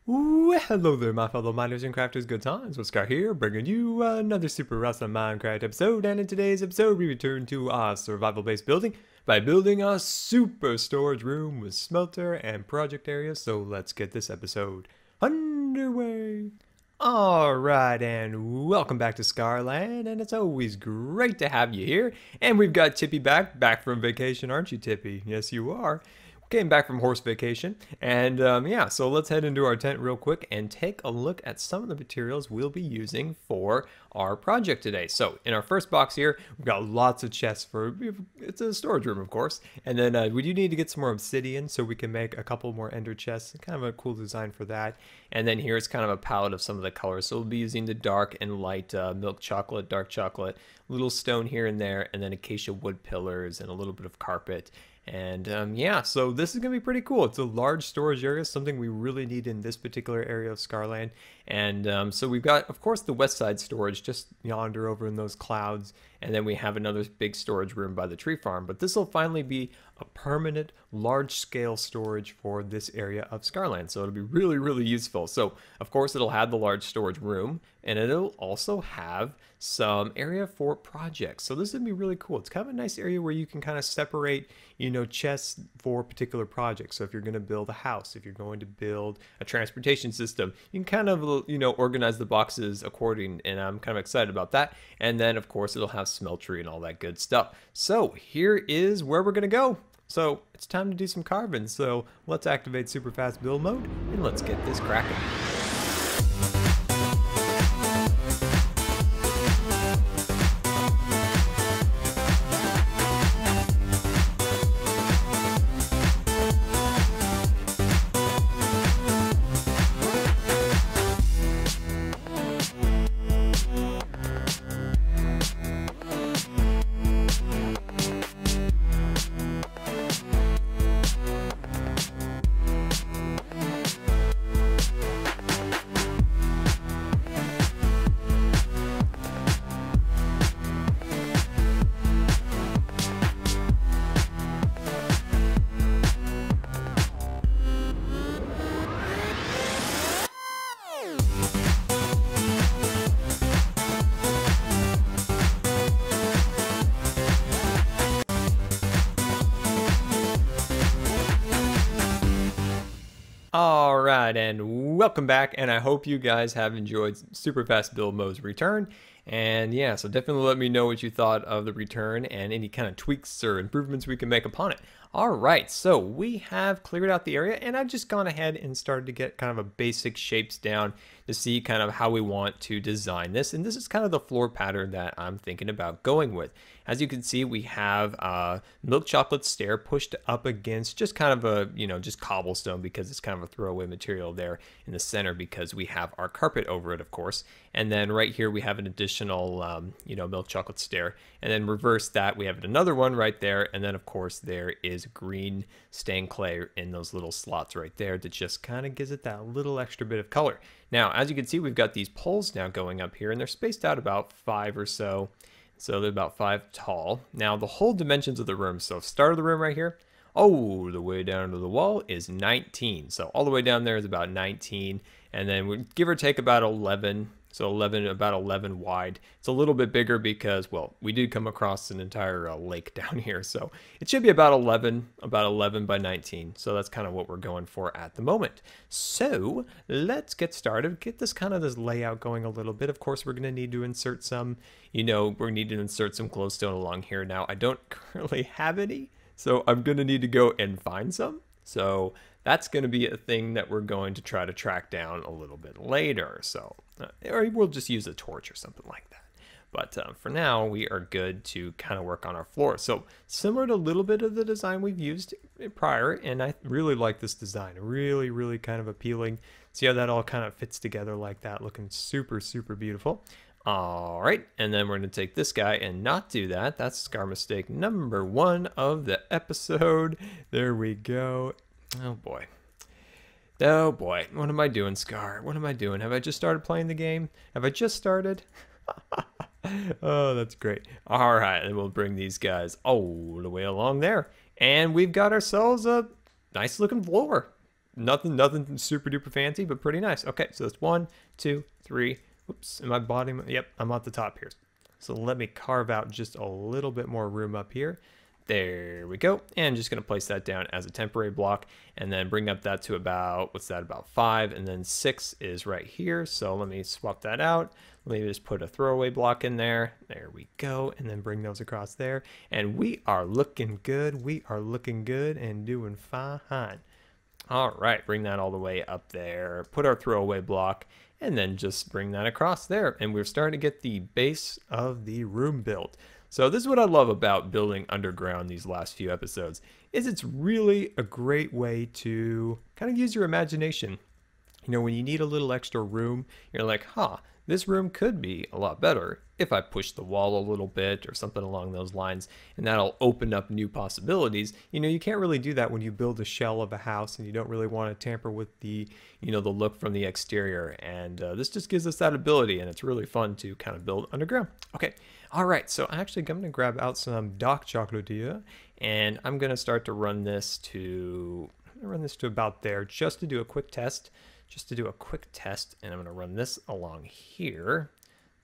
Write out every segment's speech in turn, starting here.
Well, hello there, my fellow miners and crafters. Good times with Scar here, bringing you another super awesome Minecraft episode. And in today's episode, we return to our survival-based building by building a super storage room with smelter and project area. So let's get this episode underway. Alright, and welcome back to Scarland, and it's always great to have you here. And we've got Tippy back from vacation, aren't you, Tippy? Yes, you are. Came back from horse vacation, and yeah, so let's head into our tent real quick and take a look at some of the materials we'll be using for our project today. So in our first box here, we've got lots of chests it's a storage room, of course, and then we do need to get some more obsidian so we can make a couple more ender chests. Kind of a cool design for that. And then here's kind of a palette of some of the colors. So we'll be using the dark and light milk chocolate, dark chocolate, little stone here and there, and then acacia wood pillars and a little bit of carpet. And yeah, so this is going to be pretty cool. It's a large storage area, something we really need in this particular area of Scarland. And so we've got, of course, the west side storage just yonder over in those clouds. And then we have another big storage room by the tree farm. But this will finally be a permanent, large-scale storage for this area of Scarland. So it'll be really, really useful. So, of course, it'll have the large storage room. And it'll also have some area for projects. So this would be really cool. It's kind of a nice area where you can kind of separate, you know, chests for particular projects. So if you're going to build a house, if you're going to build a transportation system, you can kind of, you know, organize the boxes according, and I'm kind of excited about that. And then, of course, it'll have smeltery and all that good stuff. So here is where we're going to go. So it's time to do some carving. So let's activate super fast build mode and let's get this cracking. Alright, and welcome back, and I hope you guys have enjoyed Super Fast Build Mode's return. And yeah, so definitely let me know what you thought of the return and any kind of tweaks or improvements we can make upon it. Alright, so we have cleared out the area, and I've just gone ahead and started to get kind of a basic shapes down to see kind of how we want to design this. And this is kind of the floor pattern that I'm thinking about going with. As you can see, we have milk chocolate stair pushed up against just kind of a, you know, just cobblestone because it's kind of a throwaway material there in the center because we have our carpet over it, of course. And then right here we have an additional, you know, milk chocolate stair. And then reverse that, we have another one right there. And then, of course, there is green stained clay in those little slots right there that just kind of gives it that little extra bit of color. Now, as you can see, we've got these poles now going up here, and they're spaced out about 5 or so. So they're about 5 tall. Now, the whole dimensions of the room, so start of the room right here, oh, the way down to the wall is 19. So all the way down there is about 19, and then we give or take about 11. So about 11 wide. It's a little bit bigger because, well, we did come across an entire lake down here. So it should be about 11 by 19. So that's kind of what we're going for at the moment. So let's get started. Get this layout going a little bit. Of course, we're going to need to insert some, you know, we need to insert some glowstone along here. Now, I don't currently have any, so I'm going to need to go and find some. So that's going to be a thing that we're going to try to track down a little bit later. So, or we'll just use a torch or something like that. But for now, we are good to kind of work on our floor. So similar to a little bit of the design we've used prior, and I really like this design. Really, really kind of appealing. See how that all kind of fits together like that, looking super, super beautiful. All right, and then we're going to take this guy and not do that. That's Scar mistake number 1 of the episode. There we go. Oh boy. Oh boy. What am I doing, Scar? What am I doing? Have I just started playing the game? Have I just started? Oh, that's great. All right, and we'll bring these guys all the way along there. And we've got ourselves a nice looking floor. nothing super duper fancy, but pretty nice. Okay, so that's 1, 2, 3. Whoops, am I bottom? Yep, I'm at the top here. So let me carve out just a little bit more room up here. There we go. And just going to place that down as a temporary block and then bring up that to about, what's that, about 5. And then 6 is right here. So let me swap that out. Let me just put a throwaway block in there. There we go. And then bring those across there. And we are looking good. We are looking good and doing fine. All right, bring that all the way up there. Put our throwaway block and then just bring that across there. And we're starting to get the base of the room built. So this is what I love about building underground these last few episodes, is it's really a great way to kind of use your imagination. You know, when you need a little extra room, you're like, this room could be a lot better if I push the wall a little bit or something along those lines, and that'll open up new possibilities. You know, you can't really do that when you build a shell of a house and you don't really want to tamper with the, you know, the look from the exterior. And this just gives us that ability, and it's really fun to kind of build underground. Okay, all right, so actually I'm going to grab out some dark chocolate here, and I'm going to start to run this to about there just to do a quick test. And I'm going to run this along here.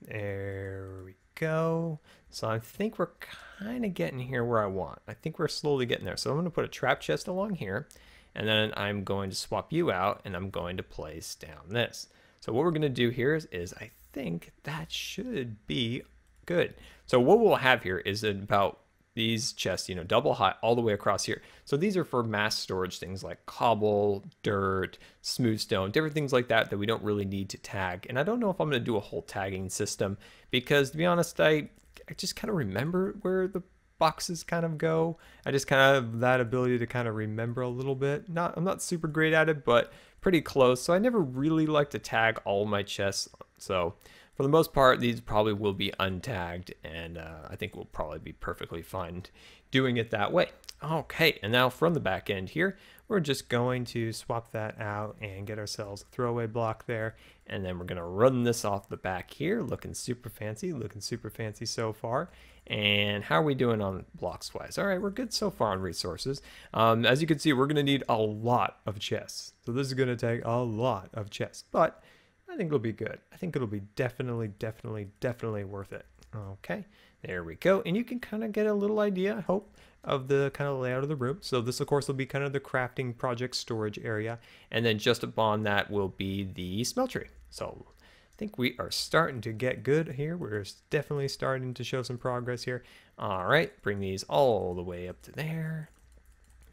There we go. So I think we're kind of getting here where I want. I think we're slowly getting there. So I'm going to put a trap chest along here, and then I'm going to swap you out, and I'm going to place down this. So what we're going to do here is I think that should be good. So what we'll have here is about these chests, you know, double high all the way across here. So these are for mass storage things like cobble, dirt, smooth stone, different things like that we don't really need to tag. And I don't know if I'm going to do a whole tagging system because, to be honest, I just kind of remember where the boxes kind of go. I just kind of have that ability to kind of remember a little bit. I'm not super great at it, but pretty close. So I never really like to tag all my chests. So for the most part, these probably will be untagged, and I think we'll probably be perfectly fine doing it that way. Okay, and now from the back end here, we're just going to swap that out and get ourselves a throwaway block there, and then we're going to run this off the back here, looking super fancy so far. And how are we doing on blocks wise? All right, we're good so far on resources. As you can see, we're going to need a lot of chests, so this is going to take a lot of chests, but I think it'll be good. I think it'll be definitely worth it. Okay, there we go. And you can kind of get a little idea, I hope, of the kind of layout of the room. So this, of course, will be kind of the crafting project storage area. And then just upon that will be the smeltery. So I think we are starting to get good here. We're definitely starting to show some progress here. All right, bring these all the way up to there.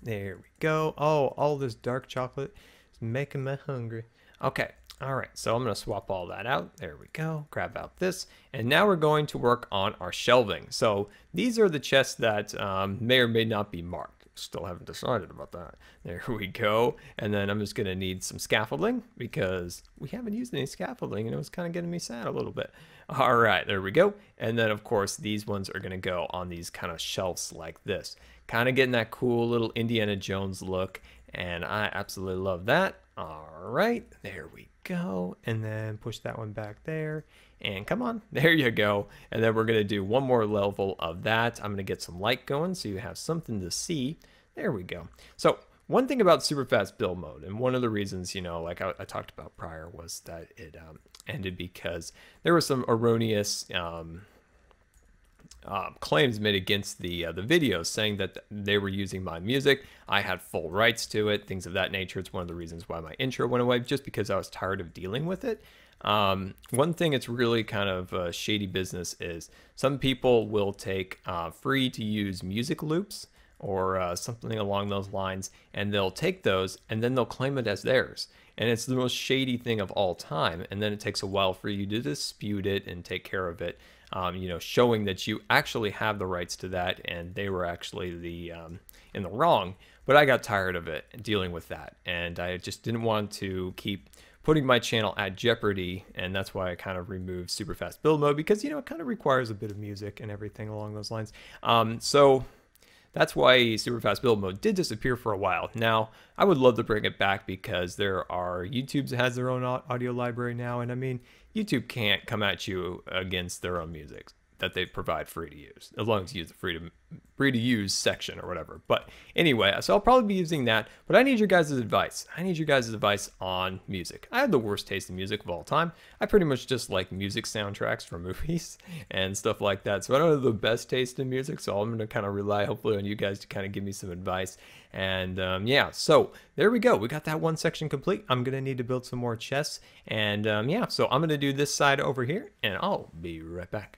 There we go. Oh, all this dark chocolate is making me hungry. Okay. All right, so I'm going to swap all that out. There we go. Grab out this. And now we're going to work on our shelving. So these are the chests that may or may not be marked. Still haven't decided about that. There we go. And then I'm just going to need some scaffolding because we haven't used any scaffolding and it was kind of getting me sad a little bit. All right, there we go. And then, of course, these ones are going to go on these kind of shelves like this. Kind of getting that cool little Indiana Jones look. And I absolutely love that. All right, there we go. And then push that one back there. And come on, there you go. And then we're going to do one more level of that. I'm going to get some light going so you have something to see. There we go. So one thing about super fast build mode, and one of the reasons, you know, like I talked about prior, was that it ended because there was some erroneous claims made against the videos saying that they were using my music. I had full rights to it, things of that nature. It's one of the reasons why my intro went away, just because I was tired of dealing with it. One thing it's really kind of shady business is some people will take free to use music loops or something along those lines, and they'll take those and then they'll claim it as theirs. And it's the most shady thing of all time. And then it takes a while for you to dispute it and take care of it. You know, showing that you actually have the rights to that and they were actually the in the wrong. But I got tired of it and dealing with that, and I just didn't want to keep putting my channel at jeopardy, and that's why I kind of removed super fast build mode, because, you know, it kind of requires a bit of music and everything along those lines. So that's why super fast build mode did disappear for a while. Now, I would love to bring it back because YouTube has their own audio library now, and I mean, YouTube can't come at you against their own music. that they provide free to use, as long as you use the free to use section or whatever. But anyway, so I'll probably be using that, but I need your guys' advice. I need your guys' advice on music. I have the worst taste in music of all time. I pretty much just like music soundtracks for movies and stuff like that. So I don't have the best taste in music, so I'm going to kind of rely hopefully on you guys to kind of give me some advice. And yeah, so there we go. We got that one section complete. I'm going to need to build some more chests. And yeah, so I'm going to do this side over here, and I'll be right back.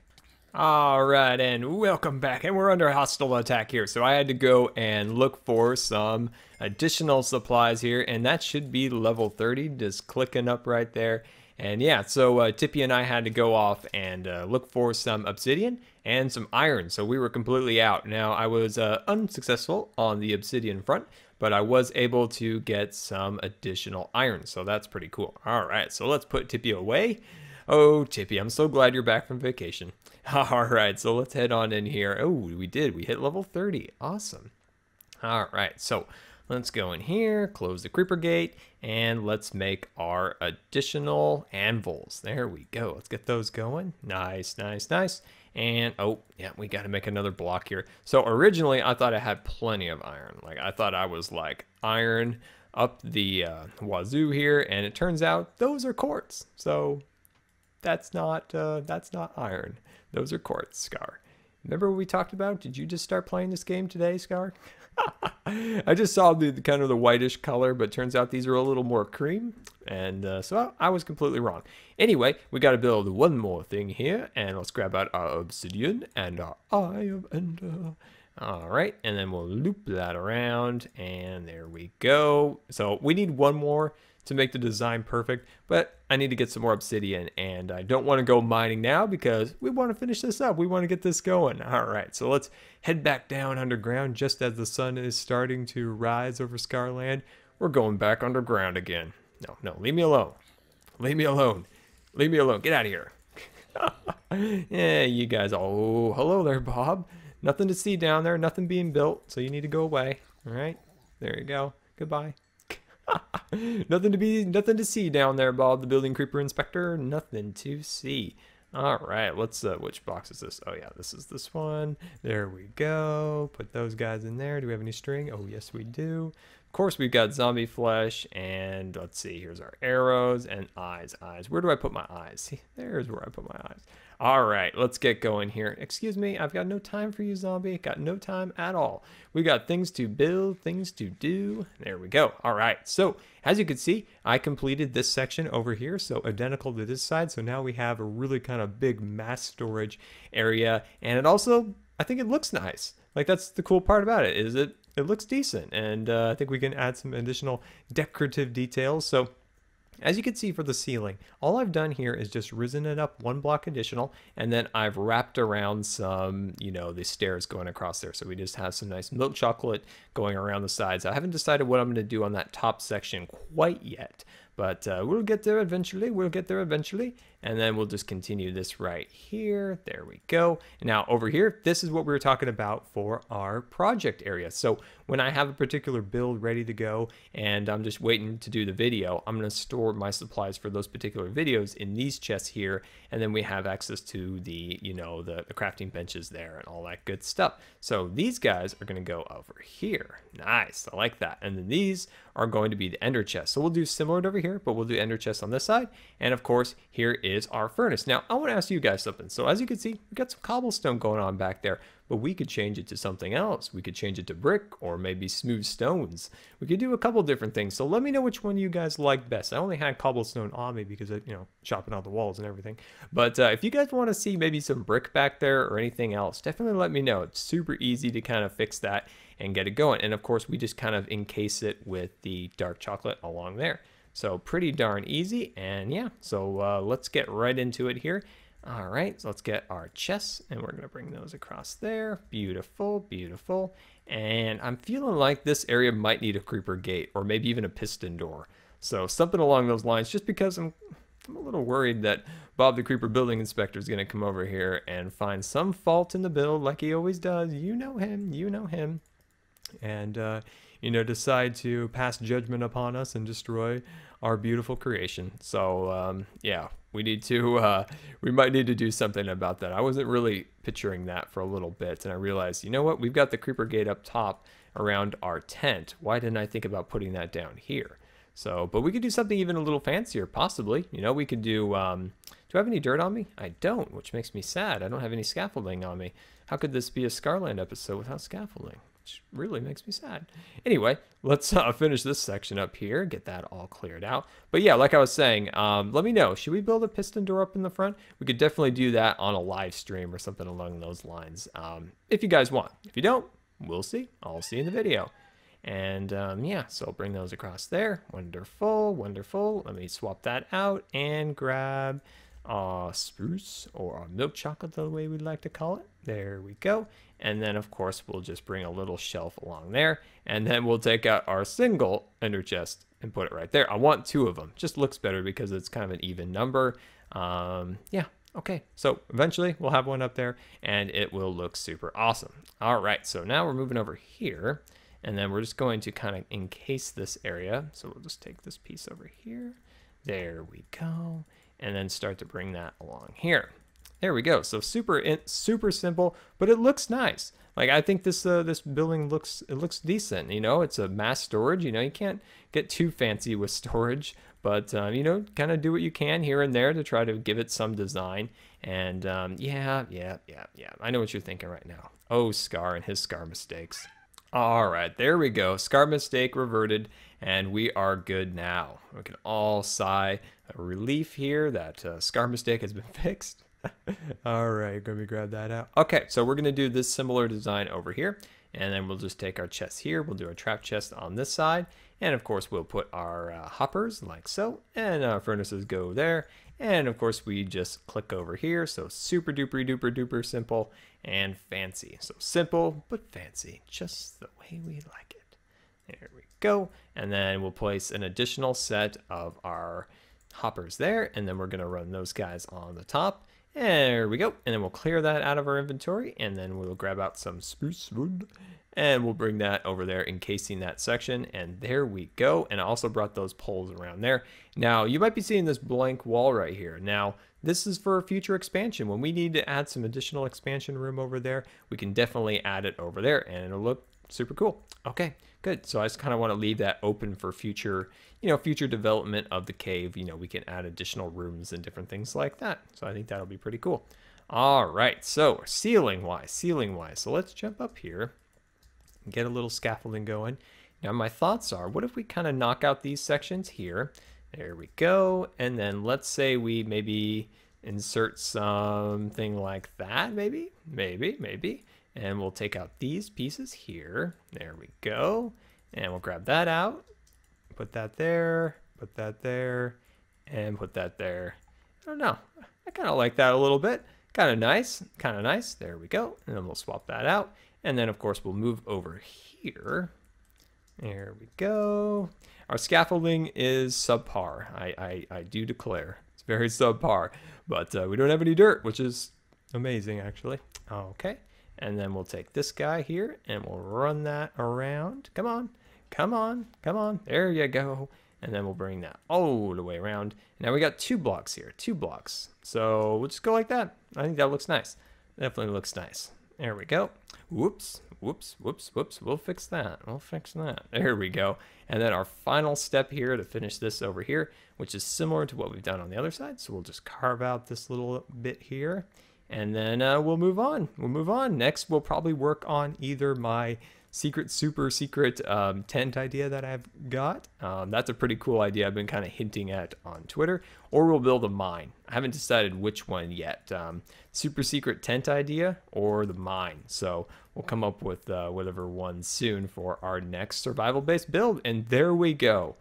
All right, and welcome back. And we're under hostile attack here. So I had to go and look for some additional supplies here, and that should be level 30, just clicking up right there. And yeah, so Tippy and I had to go off and look for some obsidian and some iron. So we were completely out. Now, I was unsuccessful on the obsidian front, but I was able to get some additional iron. So that's pretty cool. All right, so let's put Tippy away. Oh, Tippy, I'm so glad you're back from vacation. All right, so let's head on in here. Oh, we did. We hit level 30. Awesome. All right, so let's go in here, close the creeper gate, and let's make our additional anvils. There we go. Let's get those going. Nice, nice, nice. And, oh, yeah, we got to make another block here. So originally, I thought I had plenty of iron. Like, I thought I was, like, iron up the wazoo here, and it turns out those are quartz. So that's not iron. Those are quartz, Scar. Remember what we talked about? Did you just start playing this game today, Scar? I just saw the kind of the whitish color, but turns out these are a little more cream, and so I was completely wrong. Anyway, we got to build one more thing here, and let's grab out our obsidian and our eye of ender. All right, and then we'll loop that around, and there we go. So we need one more to make the design perfect, but I need to get some more obsidian, and I don't want to go mining now because we want to finish this up. We want to get this going. All right, so let's head back down underground just as the sun is starting to rise over Scarland. We're going back underground again. No, leave me alone. Leave me alone. Leave me alone. Get out of here. Yeah, you guys. Oh, hello there, Bob. Nothing to see down there. Nothing being built, so you need to go away. All right, there you go. Goodbye. Nothing to see down there, Bob, the building creeper inspector. Nothing to see. All right, let's which box is this? Oh yeah, this is this one. There we go. Put those guys in there. Do we have any string? Oh yes, we do. Of course, we've got zombie flesh, and let's see, here's our arrows and eyes. Where do I put my eyes? See, there's where I put my eyes. All right, let's get going here. Excuse me, I've got no time for you, zombie. Got no time at all. We got things to build, things to do. There we go. All right, so as you can see, I completed this section over here, so identical to this side. So now we have a really kind of big mass storage area, and it also, I think it looks nice. Like, that's the cool part about it, is it looks decent, and I think we can add some additional decorative details. So as you can see for the ceiling, all I've done here is just risen it up one block additional, and then I've wrapped around some, you know, the stairs going across there. So we just have some nice milk chocolate going around the sides. I haven't decided what I'm going to do on that top section quite yet, but we'll get there eventually. And then we'll just continue this right here. There we go. And now over here, this is what we were talking about for our project area. So when I have a particular build ready to go and I'm just waiting to do the video, I'm going to store my supplies for those particular videos in these chests here. And then we have access to the, you know, the crafting benches there and all that good stuff. So these guys are going to go over here. Nice. I like that. And then these are going to be the ender chests. So we'll do similar to over here, but we'll do ender chests on this side. And of course, here is our furnace. Now, I want to ask you guys something. So as you can see, we got some cobblestone going on back there, but we could change it to something else. We could change it to brick or maybe smooth stones. We could do a couple different things. So let me know which one you guys like best. I only had cobblestone on me because, you know, chopping out the walls and everything. But if you guys want to see maybe some brick back there or anything else, definitely let me know. It's super easy to kind of fix that and get it going. And of course, we just kind of encase it with the dark chocolate along there. So pretty darn easy. And yeah, so let's get right into it here. All right, so let's get our chests, and we're gonna bring those across there. Beautiful, beautiful. And I'm feeling like this area might need a creeper gate or maybe even a piston door. So something along those lines, just because I'm a little worried that Bob the Creeper Building Inspector is gonna come over here and find some fault in the build like he always does. You know him, you know him. And decide to pass judgment upon us and destroy our beautiful creation. So yeah, we might need to do something about that. I wasn't really picturing that for a little bit, and I realized, you know what, we've got the creeper gate up top around our tent. Why didn't I think about putting that down here? So, but we could do something even a little fancier, possibly. We could do, do I have any dirt on me? I don't, which makes me sad. I don't have any scaffolding on me. How could this be a Scarland episode without scaffolding? Which really makes me sad. Anyway, let's finish this section up here, get that all cleared out. But yeah, like I was saying, let me know, should we build a piston door up in the front? We could definitely do that on a live stream or something along those lines, if you guys want. If you don't, we'll see. I'll see you in the video. And yeah, so I'll bring those across there. Wonderful, wonderful. Let me swap that out and grab spruce or milk chocolate, the way we'd like to call it. There we go. And then of course we'll just bring a little shelf along there, and then we'll take out our single ender chest and put it right there. I want 2 of them. Just looks better because it's kind of an even number. Yeah. Okay, so eventually we'll have one up there and it will look super awesome. All right, so now we're moving over here. And then we're just going to kind of encase this area. So we'll just take this piece over here. There we go. And then start to bring that along here. There we go. So super simple, but it looks nice. Like, I think this this building looks decent. It's a mass storage. You can't get too fancy with storage, but kind of do what you can here and there to try to give it some design. And yeah. I know what you're thinking right now. Oh, Scar and his Scar mistakes. All right, there we go. Scar mistake reverted, and we are good now. We can all sigh a relief here that Scar mistake has been fixed. All right, let me grab that out. Okay, so we're going to do this similar design over here, and then we'll just take our chest here. We'll do a trap chest on this side, and of course we'll put our hoppers like so, and our furnaces go there. And of course we just click over here. So super duper simple and fancy. So simple but fancy, just the way we like it. There we go. And then we'll place an additional set of our hoppers there, and then we're going to run those guys on the top. There we go. And then we'll clear that out of our inventory, and then we'll grab out some spruce wood, and we'll bring that over there, encasing that section. And there we go. And I also brought those poles around there. Now you might be seeing this blank wall right here. Now this is for future expansion. When we need to add some additional expansion room over there, we can definitely add it over there, and it'll look super cool. Okay, good. So I just kind of want to leave that open for future, future development of the cave. We can add additional rooms and different things like that. So I think that'll be pretty cool. All right, so ceiling wise. So let's jump up here and get a little scaffolding going. Now my thoughts are, what if we kind of knock out these sections here? There we go. And then let's say we maybe insert something like that, maybe. And we'll take out these pieces here. There we go. And we'll grab that out, put that there, and put that there. I don't know. I kind of like that a little bit. Kind of nice. There we go. And then we'll swap that out. And then of course we'll move over here. There we go. Our scaffolding is subpar. I do declare. It's very subpar. But we don't have any dirt, which is amazing actually. Okay. And then we'll take this guy here and we'll run that around. Come on. There you go. And then we'll bring that all the way around. Now we got 2 blocks here, 2 blocks. So we'll just go like that. I think that looks nice. Definitely looks nice. There we go. Whoops. We'll fix that. There we go. And then our final step here to finish this over here, which is similar to what we've done on the other side. So we'll just carve out this little bit here. And then we'll move on. Next, we'll probably work on either my super secret tent idea that I've got. That's a pretty cool idea I've been kind of hinting at on Twitter. Or we'll build a mine. I haven't decided which one yet. Super secret tent idea or the mine. So we'll come up with whatever one soon for our next survival-based build. And there we go.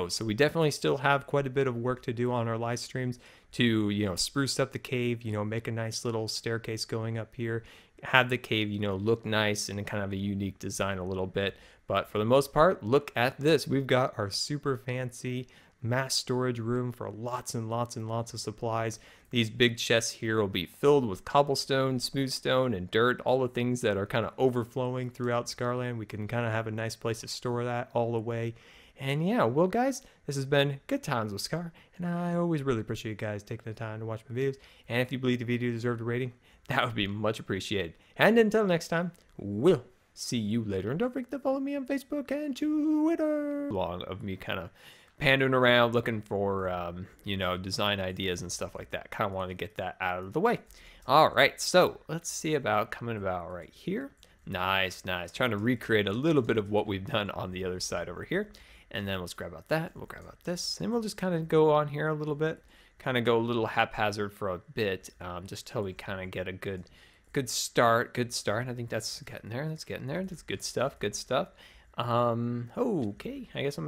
So we definitely still have quite a bit of work to do on our live streams to, spruce up the cave, make a nice little staircase going up here, have the cave, look nice and kind of a unique design a little bit. But for the most part, look at this. We've got our super fancy mass storage room for lots and lots and lots of supplies. These big chests here will be filled with cobblestone, smooth stone, and dirt, all the things that are kind of overflowing throughout Scarland. We can kind of have a nice place to store that all away. And yeah, well guys, this has been Good Times with Scar, and I always really appreciate you guys taking the time to watch my videos. And if you believe the video deserved a rating, that would be much appreciated. And until next time, we'll see you later. And don't forget to follow me on Facebook and Twitter. Long of me kind of pandering around looking for, you know, design ideas and stuff like that. Kind of want to get that out of the way. All right, so let's see about coming about right here. Nice, nice. Trying to recreate a little bit of what we've done on the other side over here. And then let's grab out that. We'll grab out this. And we'll just kind of go on here a little bit. Kind of go a little haphazard for a bit, just till we kind of get a good start. Good start. I think that's getting there. That's getting there. That's good stuff. Good stuff. Okay. I guess I'm